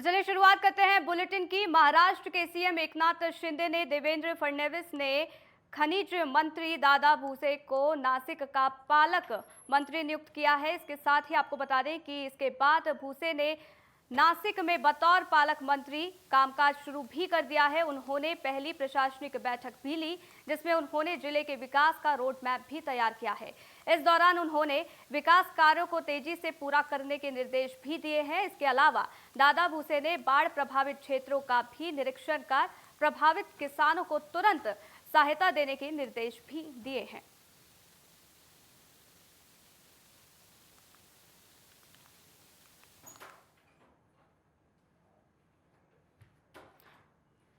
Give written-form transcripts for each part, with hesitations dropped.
तो चलिए शुरुआत करते हैं बुलेटिन की। महाराष्ट्र के सीएम एकनाथ शिंदे ने देवेंद्र फडणवीस ने खनिज मंत्री दादा भुसे को नासिक का पालक मंत्री नियुक्त किया है। इसके साथ ही आपको बता दें कि इसके बाद भुसे ने नासिक में बतौर पालक मंत्री कामकाज शुरू भी कर दिया है। उन्होंने पहली प्रशासनिक बैठक भी ली, जिसमें उन्होंने जिले के विकास का रोड मैप भी तैयार किया है। इस दौरान उन्होंने विकास कार्यों को तेजी से पूरा करने के निर्देश भी दिए हैं। इसके अलावा दादा भुसे ने बाढ़ प्रभावित क्षेत्रों का भी निरीक्षण कर प्रभावित किसानों को तुरंत सहायता देने के निर्देश भी दिए हैं।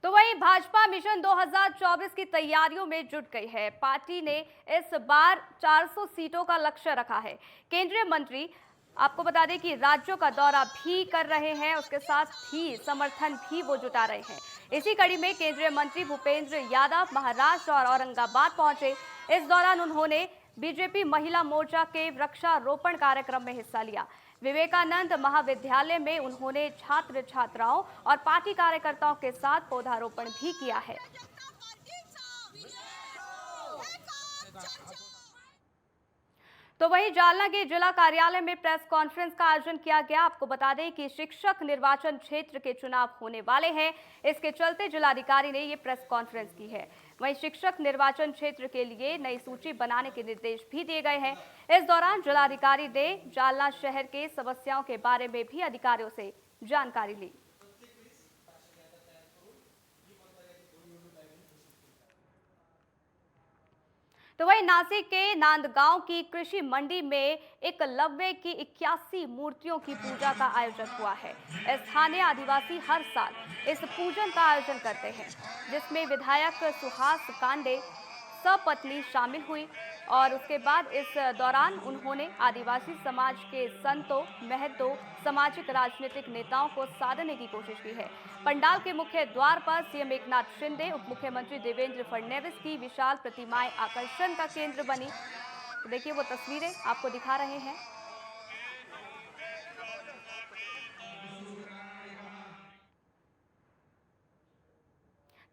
तो वहीं भाजपा मिशन 2024 की तैयारियों में जुट गई है। पार्टी ने इस बार 400 सीटों का लक्ष्य रखा है। केंद्रीय मंत्री आपको बता दें कि राज्यों का दौरा भी कर रहे हैं, उसके साथ ही समर्थन भी वो जुटा रहे हैं। इसी कड़ी में केंद्रीय मंत्री भूपेंद्र यादव महाराष्ट्र और औरंगाबाद पहुंचे। इस दौरान उन्होंने बीजेपी महिला मोर्चा के वृक्षारोपण कार्यक्रम में हिस्सा लिया। विवेकानंद महाविद्यालय में उन्होंने छात्र छात्राओं और पार्टी कार्यकर्ताओं के साथ पौधारोपण भी किया है। तो वहीं जालना के जिला कार्यालय में प्रेस कॉन्फ्रेंस का आयोजन किया गया। आपको बता दें कि शिक्षक निर्वाचन क्षेत्र के चुनाव होने वाले हैं, इसके चलते जिलाधिकारी ने ये प्रेस कॉन्फ्रेंस की है। वहीं शिक्षक निर्वाचन क्षेत्र के लिए नई सूची बनाने के निर्देश भी दिए गए हैं। इस दौरान जिलाधिकारी ने जालना शहर के समस्याओं के बारे में भी अधिकारियों से जानकारी ली। तो वहीं नासिक के नांदगांव की कृषि मंडी में एकलव्य की 81 मूर्तियों की पूजा का आयोजन हुआ है। स्थानीय आदिवासी हर साल इस पूजन का आयोजन करते हैं, जिसमें विधायक सुहास कांडे सपत्नी शामिल हुई और उसके बाद इस दौरान उन्होंने आदिवासी समाज के संतों, महंतों, सामाजिक राजनीतिक नेताओं को साधने की कोशिश की है। पंडाल के मुख्य द्वार पर सीएम एकनाथ शिंदे, उप मुख्यमंत्री देवेंद्र फडणवीस की विशाल प्रतिमाएं आकर्षण का केंद्र बनी। तो देखिए वो तस्वीरें आपको दिखा रहे हैं।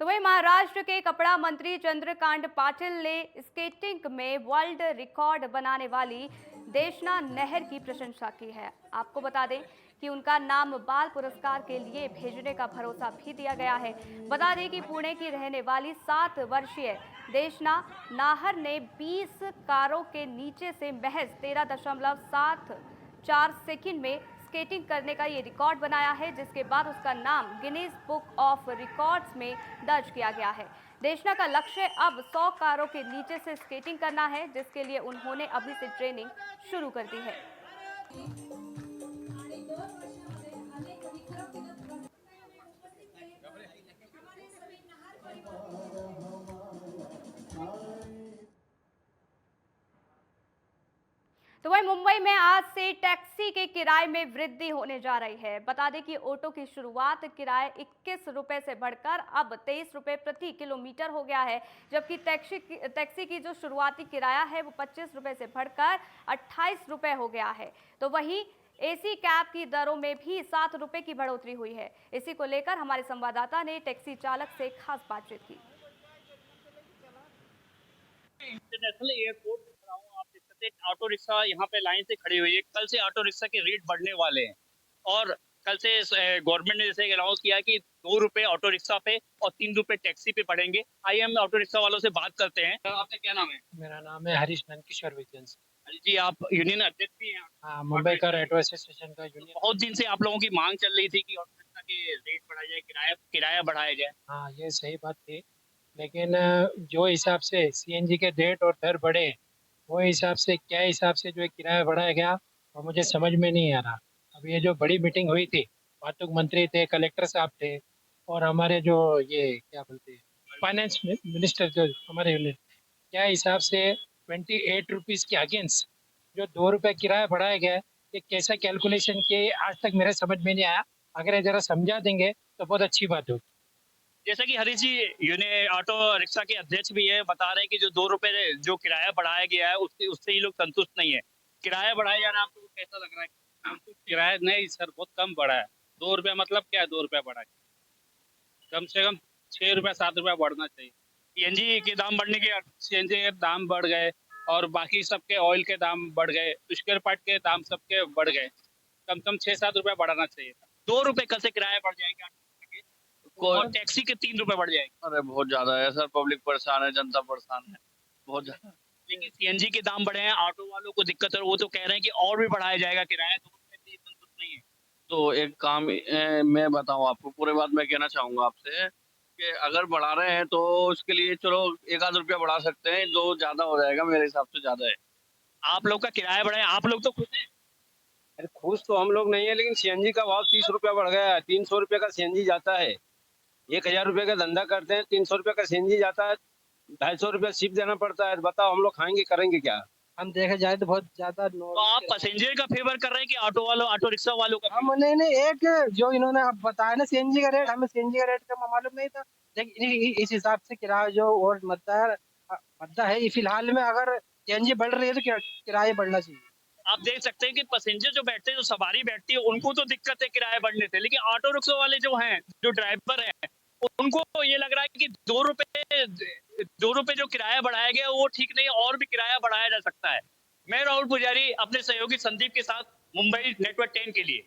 तो वहीं महाराष्ट्र के कपड़ा मंत्री चंद्रकांत पाटिल ने स्केटिंग में वर्ल्ड रिकॉर्ड बनाने वाली देशना नहर की प्रशंसा की है। आपको बता दें कि उनका नाम बाल पुरस्कार के लिए भेजने का भरोसा भी दिया गया है। बता दें कि पुणे की रहने वाली 7 वर्षीय देशना नाहर ने 20 कारों के नीचे से महज 13.74 सेकंड में स्केटिंग करने का ये रिकॉर्ड बनाया है, जिसके बाद उसका नाम गिनीज बुक ऑफ रिकॉर्ड्स में दर्ज किया गया है। देशना का लक्ष्य अब 100 कारों के नीचे से स्केटिंग करना है, जिसके लिए उन्होंने अभी से ट्रेनिंग शुरू कर दी है। तो वहीं मुंबई में आज से टैक्सी के किराए में वृद्धि होने जा रही है। बता दें कि ऑटो की शुरुआत किराए 21 रुपए से बढ़कर अब 23 रुपए प्रति किलोमीटर हो गया है, जबकि टैक्सी की जो शुरुआती किराया है वो 25 रुपए से बढ़कर 28 रुपए हो गया है। तो वहीं एसी कैब की दरों में भी 7 रुपए की बढ़ोतरी हुई है। इसी को लेकर हमारे संवाददाता ने टैक्सी चालक से खास बातचीत की। इंटरनेशनल एयरपोर्ट पे खड़ा हूँ। आप देख सकते हैं ऑटो रिक्शा यहाँ पे लाइन से खड़ी हुई है। कल से ऑटो रिक्शा के रेट बढ़ने वाले हैं और कल से गवर्नमेंट ने जैसे अनाउंस किया कि 2 रुपए ऑटो रिक्शा पे और 3 रुपए टैक्सी पे पड़ेंगे। आइए हम ऑटो रिक्शा वालों से बात करते हैं। आपका क्या नाम है? मेरा नाम है हरीश नंदकिशोर विजयंस। अरे जी, आप यूनियन अध्यक्ष भी हैं? हाँ, मुंबई का रेटो एसोसिएशन का यूनियन। बहुत दिन से आप लोगों की मांग चल रही थी कि ऑटो रिक्शा के रेट बढ़ाए जाए, किराया बढ़ाया जाए। हाँ, ये सही बात थी, लेकिन जो हिसाब से सीएनजी के रेट और दर बढ़े, वो हिसाब से क्या हिसाब से जो है किराया बढ़ाया गया और मुझे समझ में नहीं आ रहा। अब ये जो बड़ी मीटिंग हुई थी, वाहतूक मंत्री थे, कलेक्टर साहब थे और हमारे जो ये क्या बोलते हैं फाइनेंस मिनिस्टर जो हमारे यूनियन, क्या हिसाब से 28 रुपीज़ के अगेंस्ट जो 2 रुपये किराया बढ़ाया गया है, ये कैसा कैलकुलेशन के आज तक मेरे समझ में नहीं आया। अगर ये जरा समझा देंगे तो बहुत अच्छी बात होगी। जैसा कि हरीश जी यूनियन ऑटो रिक्शा के अध्यक्ष भी है, बता रहे हैं कि जो 2 रुपए जो किराया बढ़ाया गया है उससे उससे ही लोग संतुष्ट नहीं है। किराया बढ़ाया जा रहा है, आपको कैसा लग रहा है? हमको किराया नहीं सर, बहुत कम बढ़ा है। ₹2 मतलब क्या है 2 रुपया बढ़ा के? कम से कम 6 रुपया 7 रुपया बढ़ना चाहिए। सीएनजी के दाम बढ़ने के सीएनजी के दाम बढ़ गए और बाकी सबके ऑयल के दाम बढ़ गए, स्पेयर पार्ट के दाम सबके बढ़ गए। कम से कम 6-7 रुपया बढ़ाना चाहिए था। ₹2 कल से किराया बढ़ जाएगा और टैक्सी के 3 रुपए बढ़ जाएंगे। अरे बहुत ज्यादा है सर, पब्लिक परेशान है, जनता परेशान है बहुत ज्यादा। लेकिन सीएनजी के दाम बढ़े हैं, ऑटो वालों को दिक्कत है, वो तो कह रहे हैं कि और भी बढ़ाया जाएगा किराया, तो उसमें संतुष्ट नहीं है। तो एक काम मैं बताऊं आपको, पूरे बात मैं कहना चाहूंगा आपसे कि अगर बढ़ा रहे हैं तो उसके लिए चलो 1 आध रुपया बढ़ा सकते हैं, जो ज्यादा हो जाएगा मेरे हिसाब से ज्यादा है। आप लोग का किराया बढ़ा है, आप लोग तो खुश हैं। अरे खुश तो हम लोग नहीं है, लेकिन सीएनजी का भाव 30 रुपया बढ़ गया है। 300 रुपये का सीएनजी जाता है। 1,000 रुपये का धंधा करते हैं, 300 रुपये का सीएनजी जाता है। 250 रुपया सिर्फ देना पड़ता है। बताओ हम लोग खाएंगे करेंगे क्या? हम देखा जाए तो बहुत ज्यादा तो आप पैसेंजर का फेवर कर रहे हैं कि ऑटो वालों, ऑटो रिक्शा वालों का? हम नहीं एक जो इन्होंने अब बताया ना सीएनजी का रेट, हमें सीएनजी का रेट का मालूम नहीं था, लेकिन इस हिसाब से किराया जो और मद्दा है फिलहाल में, अगर सीएनजी बढ़ रही है तो किराया बढ़ना चाहिए। आप देख सकते हैं कि पैसेंजर जो बैठते हैं, जो सवारी बैठती है, उनको तो दिक्कत है किराया बढ़ने से, लेकिन ऑटो रिक्शा वाले जो हैं, जो ड्राइवर हैं, उनको ये लग रहा है कि 2 रुपए जो किराया बढ़ाया गया वो ठीक नहीं है, और भी किराया बढ़ाया जा सकता है। मैं राहुल पुजारी अपने सहयोगी संदीप के साथ, मुंबई नेटवर्क 10 के लिए।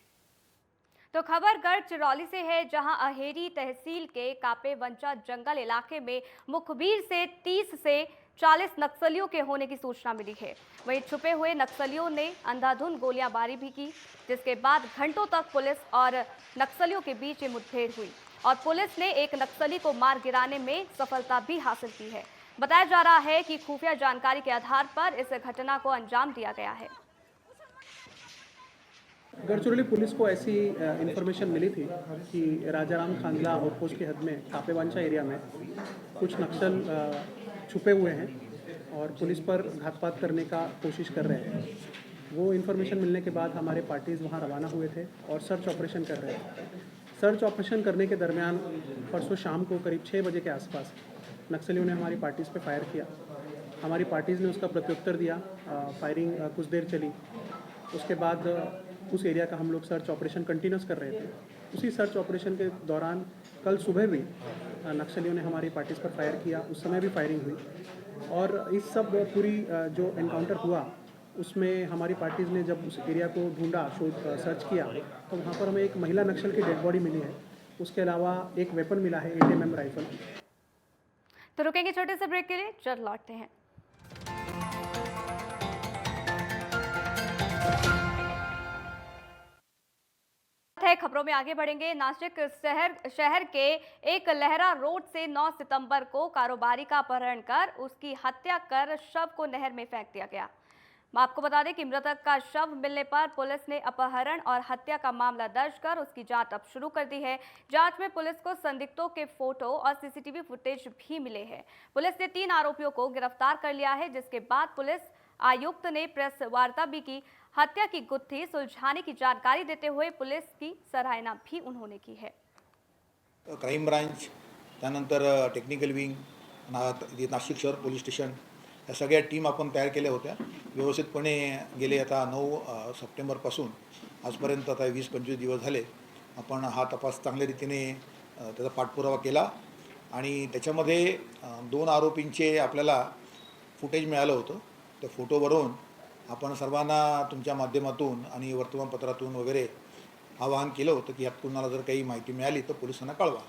तो खबर गढ़ चिरौली से है, जहां अहेरी तहसील के कापेवंचा जंगल इलाके में मुखबिर से 30 से 40 नक्सलियों के होने की सूचना मिली है। वहीं छुपे हुए नक्सलियों ने अंधाधुंध गोलियाबारी भी की, जिसके बाद घंटों तक पुलिस और नक्सलियों के बीच ये मुठभेड़ हुई और पुलिस ने एक नक्सली को मार गिराने में सफलता भी हासिल की है। बताया जा रहा है कि खुफिया जानकारी के आधार पर इस घटना को अंजाम दिया गया है। गढ़चिरौली पुलिस को ऐसी इन्फॉर्मेशन मिली थी कि राजाराम खांगला आउटपोस्ट की हद में कापेवांचा एरिया में कुछ नक्सल छुपे हुए हैं और पुलिस पर घातपात करने का कोशिश कर रहे हैं। वो इन्फॉर्मेशन मिलने के बाद हमारे पार्टीज़ वहाँ रवाना हुए थे और सर्च ऑपरेशन कर रहे थे। सर्च ऑपरेशन करने के दरमियान परसों शाम को करीब 6 बजे के आसपास नक्सलियों ने हमारी पार्टीज़ पे फायर किया। हमारी पार्टीज़ ने उसका प्रत्युत्तर दिया। फायरिंग कुछ देर चली। उसके बाद उस एरिया का हम लोग सर्च ऑपरेशन कंटिन्यूस कर रहे थे। उसी सर्च ऑपरेशन के दौरान कल सुबह भी नक्सलियों ने हमारी पार्टीज़ पर फायर किया। उस समय भी फायरिंग हुई और इस सब पूरी जो एनकाउंटर हुआ उसमें हमारी पार्टीज़ ने जब उस एरिया को ढूंढा, सर्च किया, तो वहाँ पर हमें एक महिला नक्सल की डेड बॉडी मिली है। उसके अलावा एक वेपन मिला है, 8mm राइफल। तो रुकेंगे छोटे से ब्रेक के लिए, जल्द लौटते हैं। खबरों में आगे बढ़ेंगे। नासिक शहर के एक लहरा रोड से 9 सितंबर को कारोबारी का अपहरण कर उसकी हत्या कर शव को नहर में फेंक दिया गया। आपको बता दें कि मृतक का शव मिलने पर पुलिस ने अपहरण और हत्या का मामला दर्ज कर उसकी जांच अब शुरू कर दी है। जांच में पुलिस को संदिग्धों के फोटो और सीसीटीवी फुटेज भी मिले हैं। पुलिस ने 3 आरोपियों को गिरफ्तार कर लिया है, जिसके बाद पुलिस आयुक्त ने प्रेस वार्ता भी की। हत्या की गुत्थी सुलझाने की जानकारी देते हुए पुलिस की सराहना भी उन्होंने की है। क्राईम ब्रांच, त्यानंतर टेक्निकल विंग, नाशिक शहर पोलीस स्टेशन, या सगळ्या टीम आपण तयार केल्या होत्या। व्यवस्थितपणे गेले आता 9 सप्टेंबरपासून आजपर्यंत आता 20-25 दिवस झाले आपण हा तपास चांगल्या रीतीने त्याचा पाठपुरावा केला आणि त्याच्यामध्ये 2 आरोपींचे आपल्याला फुटेज मिळालं होतं। त्या फोटोवरून आपण सर्वांना तुमच्या माध्यमातून आणि वर्तमानपत्रातून वगैरे आवाहन केलं होतं की यात कुणाला जर काही माहिती मिळाली तर पोलिसांना कळवा।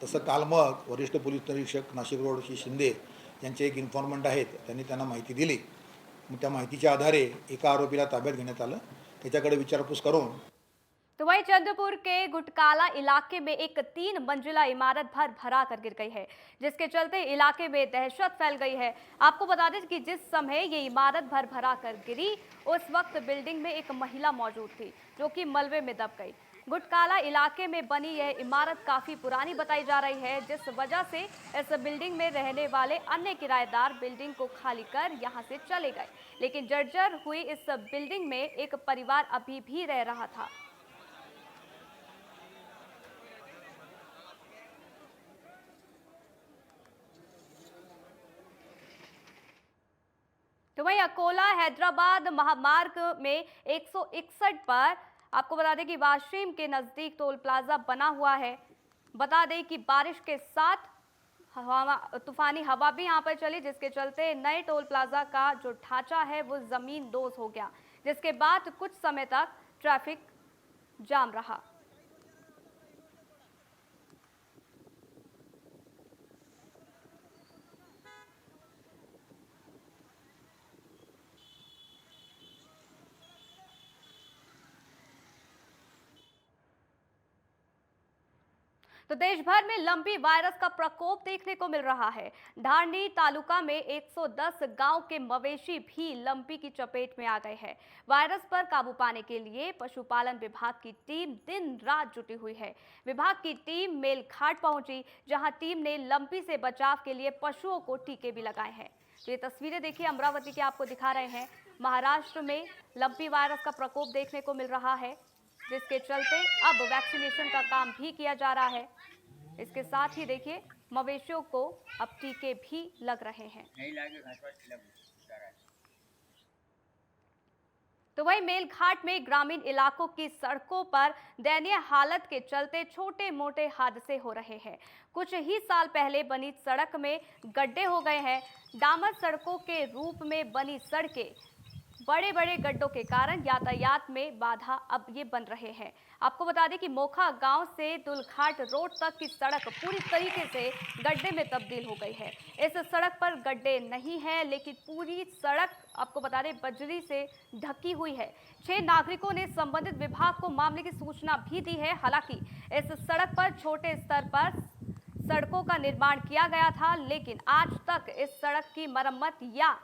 तसं काल मग वरिष्ठ पोलीस निरीक्षक नाशिक रोड श्री शिंदे यांचे एक इन्फॉर्मंट आहेत, त्यांनी त्यांना माहिती दिली। मग त्या माहितीच्या आधारे एका आरोपीला ताब्यात घेण्यात आलं। त्याच्याकडे विचारपूस करून तो वहीं चंद्रपुर के गुटकाला इलाके में एक 3 मंजिला इमारत भरा कर गिर गई है, जिसके चलते इलाके में दहशत फैल गई है। आपको बता दें कि जिस समय ये इमारत भरा कर गिरी, उस वक्त बिल्डिंग में एक महिला मौजूद थी, जो कि मलबे में दब गई। गुटकाला इलाके में बनी यह इमारत काफ़ी पुरानी बताई जा रही है, जिस वजह से इस बिल्डिंग में रहने वाले अन्य किराएदार बिल्डिंग को खाली कर यहां से चले गए। लेकिन जर्जर हुई इस बिल्डिंग में एक परिवार अभी भी रह रहा था। तो वहीं अकोला हैदराबाद महामार्ग में 161 पर आपको बता दें कि वाशिम के नज़दीक टोल प्लाजा बना हुआ है। बता दें कि बारिश के साथ तूफानी हवा भी यहाँ पर चली, जिसके चलते नए टोल प्लाजा का जो ढांचा है वो ज़मीन दोज़ हो गया, जिसके बाद कुछ समय तक ट्रैफिक जाम रहा। तो देश भर में लंपी वायरस का प्रकोप देखने को मिल रहा है। धारनी तालुका में 110 गांव के मवेशी भी लंपी की चपेट में आ गए हैं। वायरस पर काबू पाने के लिए पशुपालन विभाग की टीम दिन रात जुटी हुई है। विभाग की टीम मेलघाट पहुंची, जहां टीम ने लंपी से बचाव के लिए पशुओं को टीके भी लगाए हैं। तो ये तस्वीरें देखिए अमरावती की आपको दिखा रहे हैं। महाराष्ट्र में लंपी वायरस का प्रकोप देखने को मिल रहा है, जिसके चलते अब वैक्सीनेशन का काम भी किया जा रहा है। इसके साथ ही देखिए मवेशियों को अब टीके भी लग रहे हैं। तो वही मेलघाट में ग्रामीण इलाकों की सड़कों पर दयनीय हालत के चलते छोटे मोटे हादसे हो रहे हैं। कुछ ही साल पहले बनी सड़क में गड्ढे हो गए हैं। डामर सड़कों के रूप में बनी सड़कें बड़े बड़े गड्ढों के कारण यातायात में बाधा अब ये बन रहे हैं। आपको बता दें कि मोखा गांव से दुलघाट रोड तक की सड़क पूरी तरीके से गड्ढे में तब्दील हो गई है। इस सड़क पर गड्ढे नहीं हैं, लेकिन पूरी सड़क आपको बता दें बजरी से ढकी हुई है। 6 नागरिकों ने संबंधित विभाग को मामले की सूचना भी दी है। हालांकि इस सड़क पर छोटे स्तर पर सड़कों का निर्माण किया गया था, लेकिन आज तक इस सड़क की मरम्मत या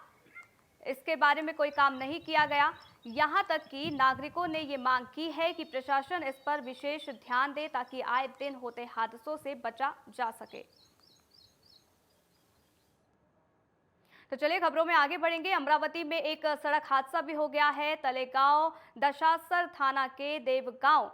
इसके बारे में कोई काम नहीं किया गया। यहां तक कि नागरिकों ने ये मांग की है कि प्रशासन इस पर विशेष ध्यान दे, ताकि आए दिन होते हादसों से बचा जा सके। तो चलिए खबरों में आगे बढ़ेंगे। अमरावती में एक सड़क हादसा भी हो गया है। तलेगांव दशासर थाना के देवगांव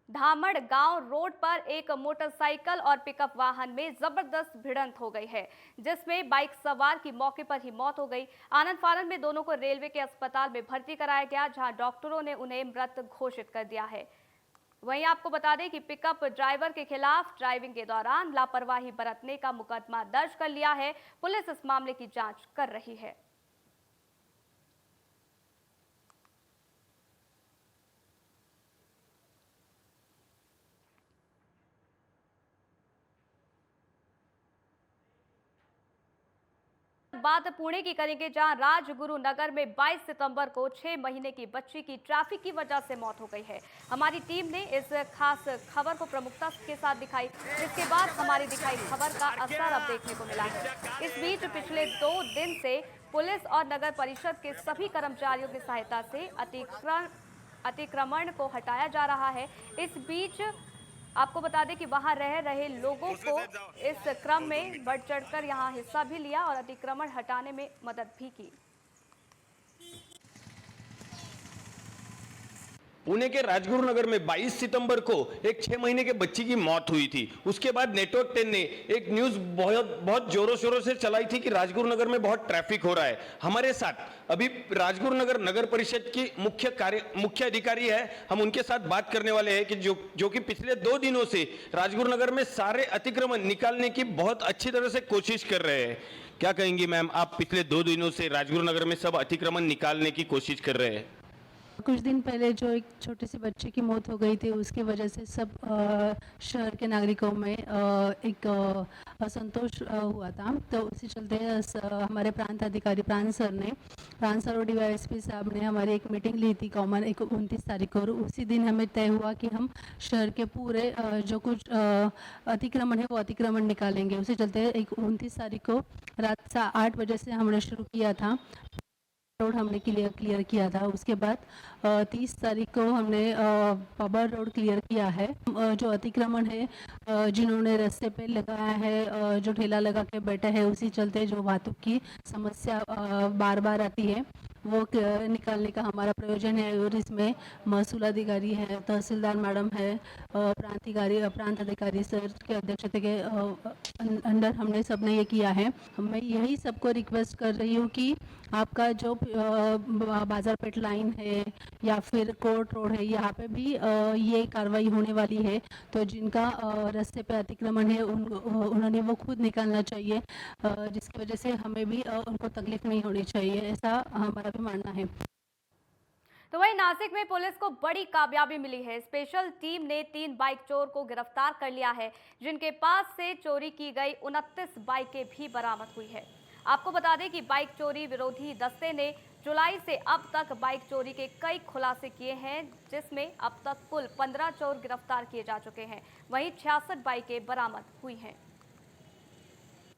धामड़ गांव रोड पर एक मोटरसाइकिल और पिकअप वाहन में जबरदस्त भिड़ंत हो गई है, जिसमें बाइक सवार की मौके पर ही मौत हो गई। आनंद फानंद में दोनों को रेलवे के अस्पताल में भर्ती कराया गया, जहां डॉक्टरों ने उन्हें मृत घोषित कर दिया है। वहीं आपको बता दें कि पिकअप ड्राइवर के खिलाफ ड्राइविंग के दौरान लापरवाही बरतने का मुकदमा दर्ज कर लिया है। पुलिस इस मामले की जांच कर रही है। बात पुणे की करेंगे, जहां राजगुरु नगर में 22 सितंबर को 6 महीने की बच्ची की ट्रैफिक की वजह से मौत हो गई है। हमारी टीम ने इस खास खबर को प्रमुखता के साथ दिखाई, जिसके बाद हमारी दिखाई खबर का असर अब देखने को मिला है। इस बीच पिछले 2 दिन से पुलिस और नगर परिषद के सभी कर्मचारियों की सहायता से अतिक्रमण को हटाया जा रहा है। इस बीच आपको बता दें कि वहां रह रहे लोगों को इस क्रम में बढ़ चढ़कर यहां हिस्सा भी लिया और अतिक्रमण हटाने में मदद भी की। पुणे के राजगुरु नगर में 22 सितंबर को एक 6 महीने के बच्ची की मौत हुई थी। उसके बाद नेटवर्क 10 ने एक न्यूज बहुत जोरों शोरों से चलाई थी कि राजगुरु नगर में बहुत ट्रैफिक हो रहा है। हमारे साथ अभी राजगुरु नगर नगर परिषद की मुख्य अधिकारी है, हम उनके साथ बात करने वाले हैं कि जो कि पिछले 2 दिनों से राजगुरु नगर में सारे अतिक्रमण निकालने की बहुत अच्छी तरह से कोशिश कर रहे हैं। क्या कहेंगी मैम, आप पिछले 2 दिनों से राजगुरु नगर में सब अतिक्रमण निकालने की कोशिश कर रहे हैं? कुछ दिन पहले जो एक छोटे से बच्चे की मौत हो गई थी, उसके वजह से सब शहर के नागरिकों में एक असंतोष हुआ था। तो उसी चलते हमारे प्रांत अधिकारी प्रांत सर और डीवाईएसपी साहब ने हमारी एक मीटिंग ली थी कॉमन 29 तारीख को, और उसी दिन हमें तय हुआ कि हम शहर के पूरे जो कुछ अतिक्रमण है वो अतिक्रमण निकालेंगे। उसी चलते 29 तारीख को रात 8 बजे से हमने शुरू किया था, रोड हमने क्लियर किया था। उसके बाद 30 तारीख को हमने पबर रोड क्लियर किया है। जो अतिक्रमण है जिन्होंने रास्ते पे लगाया है, जो ठेला लगा के बैठे हैं, उसी चलते जो वाहतुक की समस्या बार बार आती है वो निकालने का हमारा प्रयोजन है। और इसमें महसूल अधिकारी है, तहसीलदार मैडम है, प्रांत अधिकारी सर के अध्यक्षता के अंडर हमने सबने ये किया है। मैं यही सबको रिक्वेस्ट कर रही हूँ कि आपका जो बाजारपेट लाइन है या फिर कोर्ट रोड है, यहाँ पे भी ये कार्रवाई होने वाली है। तो जिनका रास्ते पे अतिक्रमण है उन्होंने वो खुद निकालना चाहिए, जिसकी वजह से हमें भी उनको तकलीफ नहीं होनी चाहिए, ऐसा हमारा भी मानना है। तो वहीं नासिक में पुलिस को बड़ी कामयाबी मिली है। स्पेशल टीम ने 3 बाइक चोर को गिरफ्तार कर लिया है, जिनके पास से चोरी की गई 29 बाइकें भी बरामद हुई है। आपको बता दें कि बाइक चोरी विरोधी दस्ते ने जुलाई से अब तक बाइक चोरी के कई खुलासे किए हैं, जिसमें अब तक कुल 15 चोर गिरफ्तार किए जा चुके हैं। वहीं 66 बाइकें बरामद हुई हैं।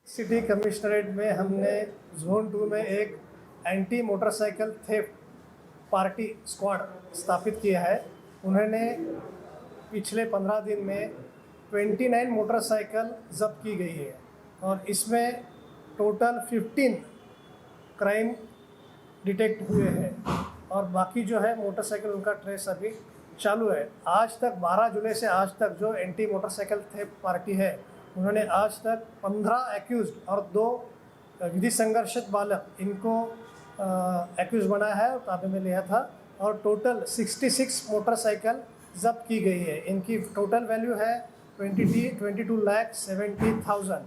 सिटी कमिश्नरेट में हमने जोन 2 में एक anti motorcycle theft party squad स्थापित किया है। उन्होंने पिछले 15 दिन में 29 मोटरसाइकिल जब्त की गई है और इसमें टोटल 15 क्राइम डिटेक्ट हुए हैं और बाकी जो है मोटरसाइकिल उनका ट्रेस अभी चालू है। आज तक 12 जुलाई से आज तक जो एंटी मोटरसाइकिल थेफ्ट पार्टी है, उन्होंने आज तक 15 एक्यूज्ड और 2 विधि संघर्षित बालक इनको एक्यूज बनाया है और ताबे में लिया था और टोटल 66 मोटरसाइकिल जब्त की गई है। इनकी टोटल वैल्यू है 22,70,000।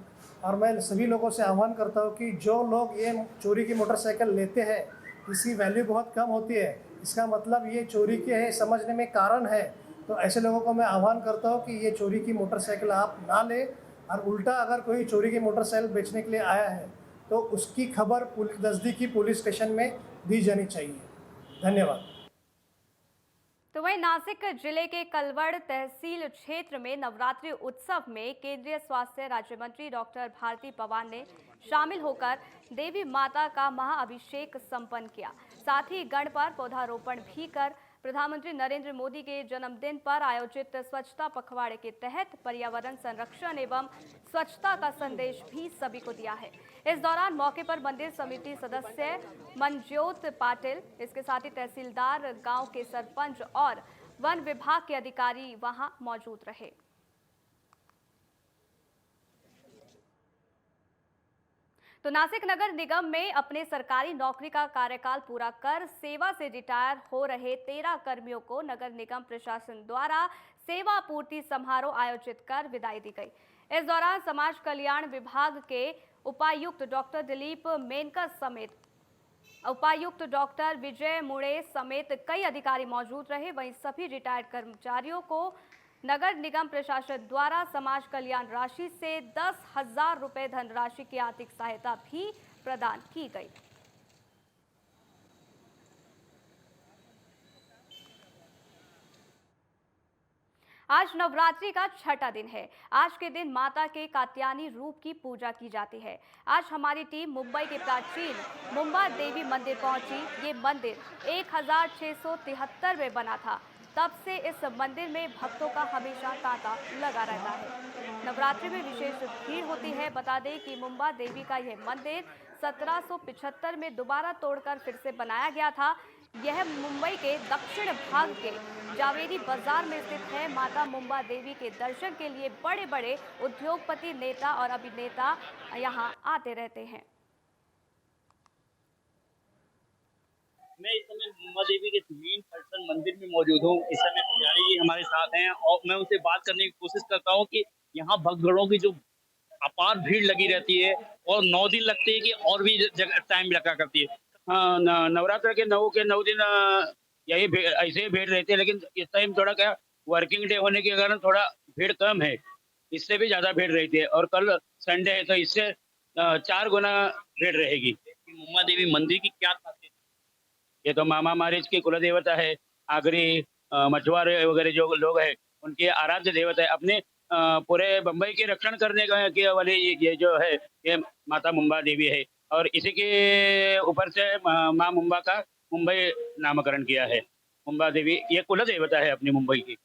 और मैं सभी लोगों से आह्वान करता हूँ कि जो लोग ये चोरी की मोटरसाइकिल लेते हैं, इसकी वैल्यू बहुत कम होती है, इसका मतलब ये चोरी के है समझने में कारण है। तो ऐसे लोगों को मैं आह्वान करता हूँ कि ये चोरी की मोटरसाइकिल आप ना लें और उल्टा अगर कोई चोरी की मोटरसाइकिल बेचने के लिए आया है तो उसकी खबर नज़दीकी पुलिस स्टेशन में दी जानी चाहिए। धन्यवाद। तो वहीं नासिक जिले के कलवड़ तहसील क्षेत्र में नवरात्रि उत्सव में केंद्रीय स्वास्थ्य राज्य मंत्री डॉक्टर भारती पवार ने शामिल होकर देवी माता का महाअभिषेक संपन्न किया। साथ ही गण पर पौधारोपण भी कर प्रधानमंत्री नरेंद्र मोदी के जन्मदिन पर आयोजित स्वच्छता पखवाड़े के तहत पर्यावरण संरक्षण एवं स्वच्छता का संदेश भी सभी को दिया है। इस दौरान मौके पर मंदिर समिति सदस्य मनज्योत पाटिल, इसके साथ ही तहसीलदार, गांव के सरपंच और वन विभाग के अधिकारी वहां मौजूद रहे। तो नासिक नगर निगम में अपने सरकारी नौकरी का कार्यकाल पूरा कर सेवा से रिटायर हो रहे 13 कर्मियों को नगर निगम प्रशासन द्वारा सेवा पूर्ति समारोह आयोजित कर विदाई दी गई। इस दौरान समाज कल्याण विभाग के उपायुक्त डॉक्टर दिलीप मेनकर समेत उपायुक्त डॉक्टर विजय मुड़े समेत कई अधिकारी मौजूद रहे। वहीं सभी रिटायर्ड कर्मचारियों को नगर निगम प्रशासन द्वारा समाज कल्याण राशि से 10,000 रुपए धनराशि की आर्थिक सहायता भी प्रदान की गई। आज नवरात्रि का छठा दिन है। आज के दिन माता के कात्यायनी रूप की पूजा की जाती है। आज हमारी टीम मुंबई के प्राचीन मुंबा देवी मंदिर पहुंची। ये मंदिर 1673 में बना था। तब से इस मंदिर में भक्तों का हमेशा तांता लगा रहता है। नवरात्रि में विशेष भीड़ होती है। बता दें कि मुंबा देवी का यह मंदिर 1775 में दोबारा तोड़कर फिर से बनाया गया था। यह मुंबई के दक्षिण भाग के जावेरी बाजार में स्थित है। माता मुंबा देवी के दर्शन के लिए बड़े बड़े उद्योगपति, नेता और अभिनेता यहाँ आते रहते हैं। मैं इस समय मुंबा देवी के मेन पर्सन मंदिर में मौजूद हूँ। इस समय पुजारी जी हमारे साथ हैं और मैं उनसे बात करने की कोशिश करता हूँ कि यहाँ भक्तगणों की जो अपार भीड़ लगी रहती है और 9 दिन लगते हैं कि और भी टाइम लगा करती है। नवरात्र के 9 दिन यही ऐसे भीड़ रहती है, लेकिन इस टाइम थोड़ा क्या वर्किंग डे होने के कारण थोड़ा भीड़ कम है। इससे भी ज्यादा भीड़ रहती है और कल संडे है तो इससे 4 गुना भीड़ रहेगी। मुंबा देवी मंदिर की क्या खासियत? ये तो मामा मारिज की कुल देवता है। आगरी मछुआरे वगैरह जो लोग हैं उनकी आराध्य देवता है। अपने पूरे बम्बई के रक्षण करने के वाली ये जो है ये माता मुंबा देवी है और इसी के ऊपर से माँ मुंबा का मुंबई नामकरण किया है। मुंबा देवी ये कुल देवता है अपनी मुंबई की।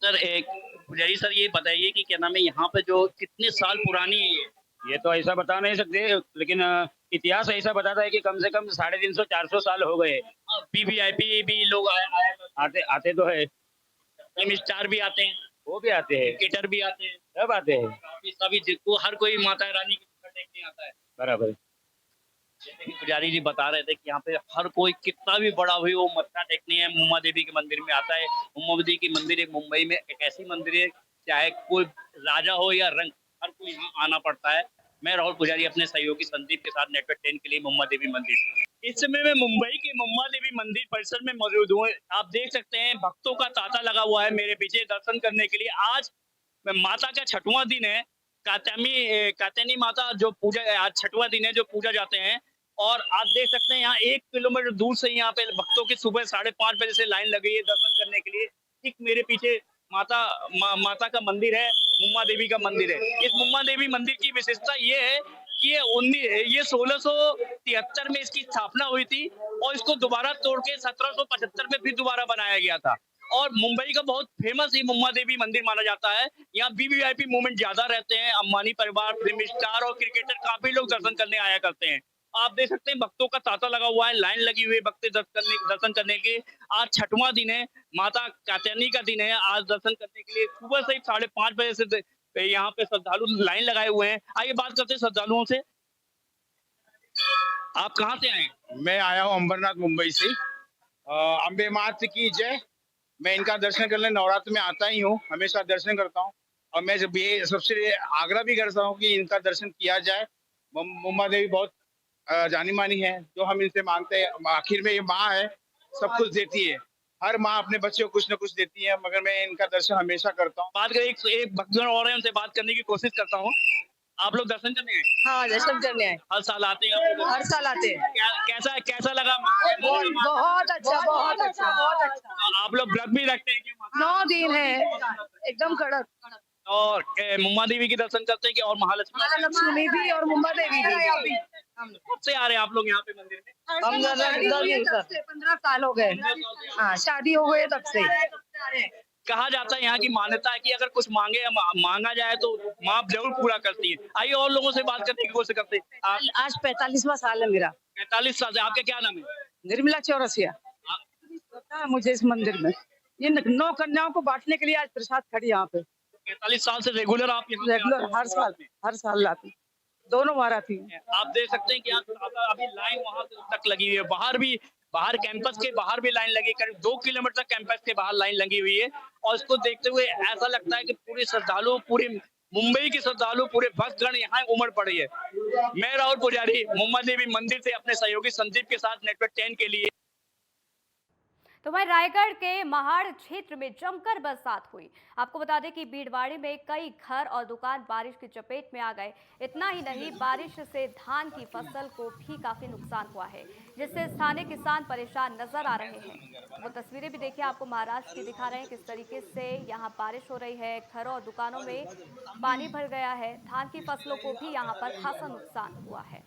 सर एक पुजारी सर ये बताइए कि क्या नाम है यहाँ पे जो कितने साल पुरानी है? ये तो ऐसा बता नहीं सकते, लेकिन इतिहास ऐसा बताता है कि कम से कम 350-400 साल हो गए। वीवीआईपी भी लोग आते तो है। फिल्म स्टार भी आते हैं, वो भी आते हैं, क्रिकेटर भी आते हैं, सब आते हैं। सभी जिसको हर कोई माता रानी की देखने आता है। बराबर। जैसे कि पुजारी जी बता रहे थे कि यहाँ पे हर कोई कितना भी बड़ा हुई वो मत्था टेकने है मुम्मा देवी के मंदिर में आता है। मुम्मा देवी की मंदिर एक मुंबई में एक ऐसी मंदिर है, चाहे कोई राजा हो या रंक, हर कोई यहाँ आना पड़ता है। मैं राहुल पुजारी अपने सहयोगी संदीप के साथ नेटवर्क 10 के लिए मुम्मा देवी मंदिर। इस समय मैं मुंबई के मुम्मा देवी मंदिर परिसर में मौजूद हूँ। आप देख सकते हैं भक्तों का तांता लगा हुआ है मेरे पीछे दर्शन करने के लिए। आज माता का छठवां दिन है। कात्यायनी माता जो पूजा आज छठवां दिन है जो पूजा जाते हैं। और आप देख सकते हैं यहाँ 1 किलोमीटर दूर से यहाँ पे भक्तों की सुबह 5:30 बजे से लाइन लगी है दर्शन करने के लिए। ठीक मेरे पीछे माता का मंदिर है, मुम्मा देवी का मंदिर है। इस मुम्मा देवी मंदिर की विशेषता ये है कि ये 1673 में इसकी स्थापना हुई थी और इसको दोबारा तोड़ के 1775 में फिर दोबारा बनाया गया था। और मुंबई का बहुत फेमस ये मुम्मा देवी मंदिर माना जाता है। यहाँ वीवीआईपी मूवमेंट ज्यादा रहते हैं। अंबानी परिवार, फिल्म स्टार और क्रिकेटर काफी लोग दर्शन करने आया करते हैं। आप देख सकते हैं भक्तों का तांता लगा हुआ है, लाइन लगी हुई है भक्त दर्शन करने के। आज छठवां दिन है, माता कात्यायनी का दिन है। आज दर्शन करने के लिए सुबह से ही 5:30 बजे से यहाँ पे श्रद्धालु लाइन लगाए हुए हैं। आइए बात करते हैं श्रद्धालुओं से। आप कहाँ से आए? मैं आया हूँ अंबरनाथ मुंबई से। अम्बे मात की जय। मैं इनका दर्शन करने नवरात्र में आता ही हूँ, हमेशा दर्शन करता हूँ। और मैं जब ये सबसे आग्रह भी करता हूँ कि इनका दर्शन किया जाए। मुम्मा देवी बहुत जानी मानी है, जो हम इनसे मांगते हैं आखिर में ये माँ है, सब कुछ देती है। हर माँ अपने बच्चे को कुछ न कुछ देती है, मगर मैं इनका दर्शन हमेशा करता हूँ। बात करें एक भक्तजन और है, उनसे बात करने की कोशिश करता हूँ। आप लोग दर्शन करने आए? हाँ, दर्शन करने आए। हर साल आते हैं? हर साल आते हैं। कैसा लगा? बहुत अच्छा, बहुत अच्छा, बहुत अच्छा। आप लोग व्रत भी रखते हैं क्या? 9 दिन है, एकदम कड़क। और मुम्मा देवी के दर्शन करते हैं कि और महालक्ष्मी भी और मुम्बा देवी भी। कब से आ रहे हैं आप लोग यहाँ पे मंदिर में? हम 15 साल हो गए। हाँ, शादी हो गए तब से। कहा जाता है यहाँ की मान्यता है कि अगर कुछ मांगा जाए तो माँ जरूर पूरा करती है। आइए और लोगों से बात करने की कोशिश करते हैं। आज 45वां साल है मेरा। 45 साल से। आपका क्या नाम है? निर्मला चौरसिया। मुझे इस मंदिर में ये 9 कन्याओं को बांटने के लिए आज प्रसाद खड़ी यहाँ पे। 45 साल से रेगुलर आप यहाँ रेगुलर हर साल लाती, दोनों बार आती है। आप देख सकते हैं कि यहाँ अभी लाइन वहां तक लगी हुई है। बाहर कैंपस के बाहर भी लाइन लगी, करीब 2 किलोमीटर तक कैंपस के बाहर लाइन लगी हुई है। और इसको देखते हुए ऐसा लगता है कि पूरे श्रद्धालु, पूरे मुंबई के श्रद्धालु, पूरे भक्तगण यहाँ उमड़ पड़ी है। मैं राहुल पुजारी मुम्मा देवी मंदिर से अपने सहयोगी संदीप के साथ नेटवर्क 10 के लिए। तो वहीं रायगढ़ के महाड़ क्षेत्र में जमकर बरसात हुई। आपको बता दें कि भीड़वाड़ी में कई घर और दुकान बारिश की चपेट में आ गए। इतना ही नहीं, बारिश से धान की फसल को भी काफी नुकसान हुआ है, जिससे स्थानीय किसान परेशान नजर आ रहे हैं। वो तस्वीरें भी देखिए, आपको महाराष्ट्र की दिखा रहे हैं किस तरीके से यहाँ बारिश हो रही है। घरों और दुकानों में पानी भर गया है। धान की फसलों को भी यहाँ पर खासा नुकसान हुआ है।